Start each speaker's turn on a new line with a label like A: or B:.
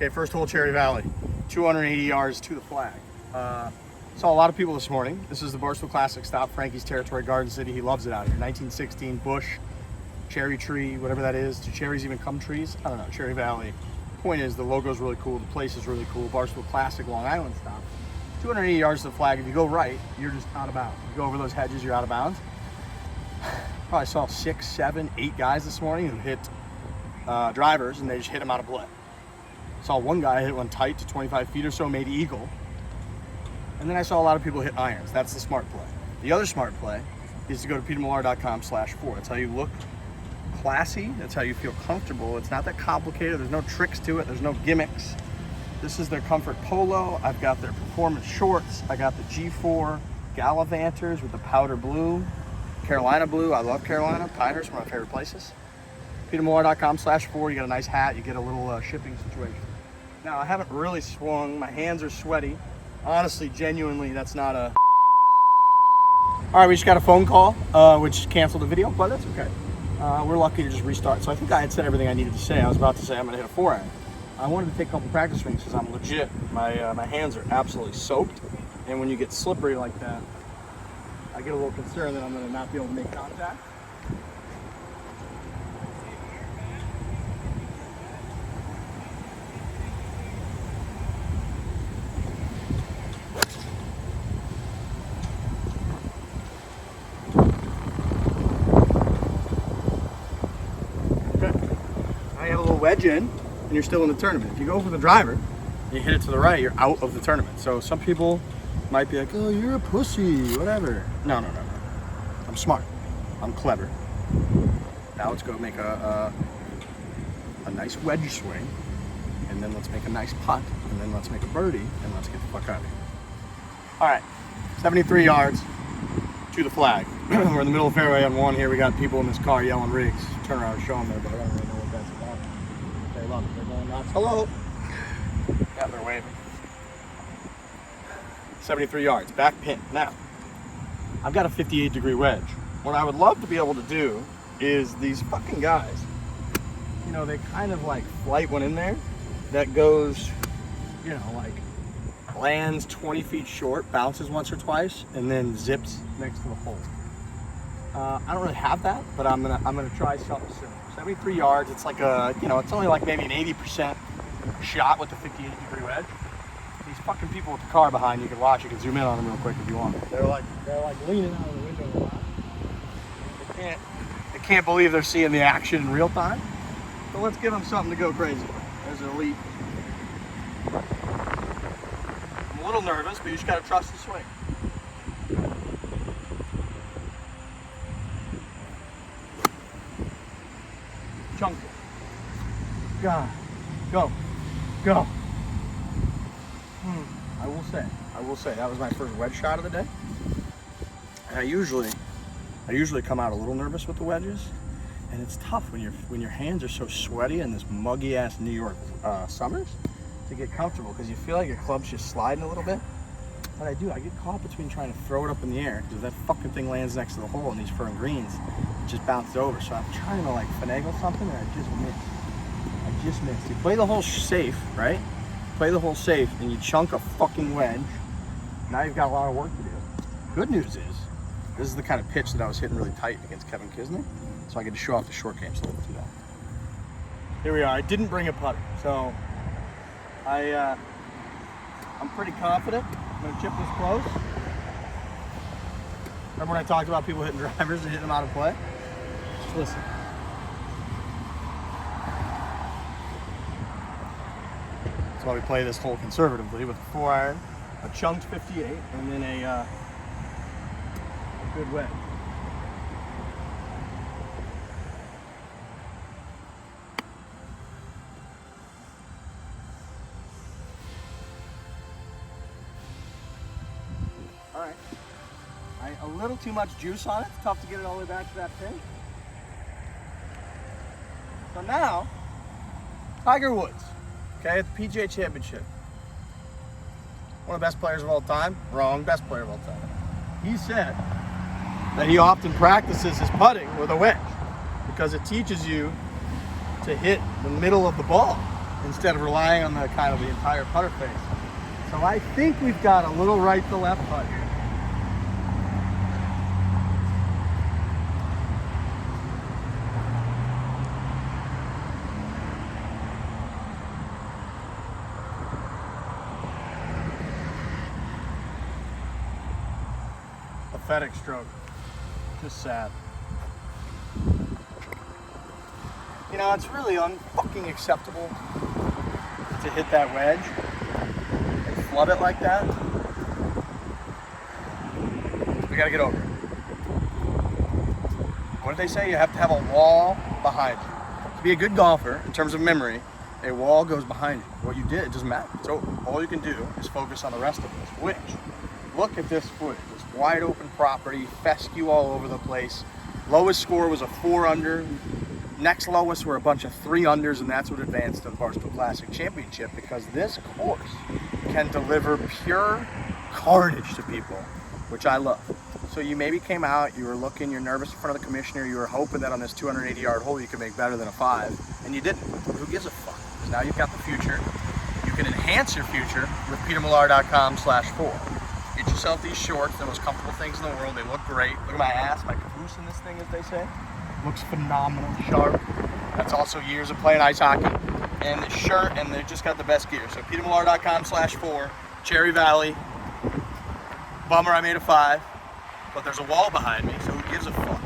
A: Okay, first hole, Cherry Valley, 280 yards to the flag. Saw a lot of people this morning. This is the Barstool Classic stop, Frankie's territory, Garden City. He loves it out here. 1916 bush, cherry tree, whatever that is. Do cherries even come trees? I don't know, Cherry Valley. Point is, the logo's really cool, the place is really cool. Barstool Classic, Long Island stop. 280 yards to the flag. If you go right, you're just out of bounds. If you go over those hedges, you're out of bounds. Probably saw 6, 7, 8 guys this morning who hit drivers, and they just hit them out of play. Saw one guy hit one tight to 25 feet or so, made eagle. And then I saw a lot of people hit irons. That's the smart play. The other smart play is to go to petermillar.com/Fore. That's how you look classy. That's how you feel comfortable. It's not that complicated. There's no tricks to it. There's no gimmicks. This is their comfort polo. I've got their performance shorts. I got the G4 Gallivanters with the powder blue, Carolina blue. I love Carolina. Pinehurst, one of my favorite places. petermillar.com/Fore. You get a nice hat. You get a little shipping situation. Now, I haven't really swung. My hands are sweaty. Honestly, genuinely, that's not a... All right, we just got a phone call, which canceled the video, but that's okay. We're lucky to just restart. So I think I had said everything I needed to say. I was about to say I'm going to hit a 4-iron. I wanted to take a couple practice swings because I'm legit. My hands are absolutely soaked. And when you get slippery like that, I get a little concerned that I'm going to not be able to make contact. Wedge in, and you're still in the tournament. If you go for the driver, you hit it to the right, you're out of the tournament. So some people might be like, oh, you're a pussy, whatever. No. I'm smart. I'm clever. Now let's go make a nice wedge swing, and then let's make a nice putt, and then let's make a birdie, and let's get the fuck out of here. All right, 73 yards to the flag. We're in the middle of the fairway on one here. We got people in this car yelling rigs. Turn around and show them there, but I don't really know what that's about. They love it. They're going nuts. Hello. Yeah, they're waving. 73 yards, back pin. Now, I've got a 58-degree wedge. What I would love to be able to do is these fucking guys, you know, they kind of like flight one in there that goes, you know, like lands 20 feet short, bounces once or twice, and then zips next to the hole. I don't really have that, but I'm gonna try something soon. 73 yards. It's like a, you know, it's only like maybe an 80% shot with the 58-degree wedge. These fucking people with the car behind you can watch. You can zoom in on them real quick if you want. They're like leaning out of the window a lot. They can't believe they're seeing the action in real time. So let's give them something to go crazy. There's an elite. I'm a little nervous, but you just gotta trust the swing. Chunk it. God. Go. I will say, that was my first wedge shot of the day. And I usually come out a little nervous with the wedges, and it's tough when your hands are so sweaty in this muggy ass New York summers to get comfortable because you feel like your club's just sliding a little bit. But I get caught between trying to throw it up in the air because if that fucking thing lands next to the hole in these firm greens, it just bounces over. So I'm trying to like finagle something and I just missed. You play the hole safe, right? Play the hole safe and you chunk a fucking wedge. Now you've got a lot of work to do. Good news is, this is the kind of pitch that I was hitting really tight against Kevin Kisner, so I get to show off the short game a little bit today. Here we are. I didn't bring a putter, so I'm pretty confident. I'm gonna chip this close. Remember when I talked about people hitting drivers and hitting them out of play? Just listen. That's why we play this hole conservatively with a 4-iron, a chunked 58, and then a good wedge. All right. A little too much juice on it. It's tough to get it all the way back to that pin. So now, Tiger Woods, okay, at the PGA Championship. One of the best players of all time? Wrong, best player of all time. He said that he often practices his putting with a wedge because it teaches you to hit the middle of the ball. instead of relying on the kind of the entire putter face. So I think we've got a little right to left putt here. Pathetic stroke. Just sad. You know, it's really unfucking acceptable to hit that wedge and flood it like that. We gotta get over it. What did they say? You have to have a wall behind you. To be a good golfer, in terms of memory, a wall goes behind you. What you did, it doesn't matter. So all you can do is focus on the rest of this, which, look at this footage. This wide open property, fescue all over the place. Lowest score was a 4 under. Next lowest were a bunch of 3 unders, and that's what advanced to the Barstool Classic Championship, because this course can deliver pure carnage to people, which I love. So you maybe came out, you were looking, you're nervous in front of the commissioner, you were hoping that on this 280-yard hole you could make better than a 5, and you didn't. Who gives a fuck? Because now you've got the future. You can enhance your future with petermillar.com/Fore. Get yourself these shorts, the most comfortable things in the world. They look great. Look at my ass, my caboose in this thing, as they say. Looks phenomenal, sharp. That's also years of playing ice hockey. And the shirt, and they've just got the best gear. So petermillar.com/Fore, Cherry Valley. Bummer I made a 5, but there's a wall behind me, so who gives a fuck?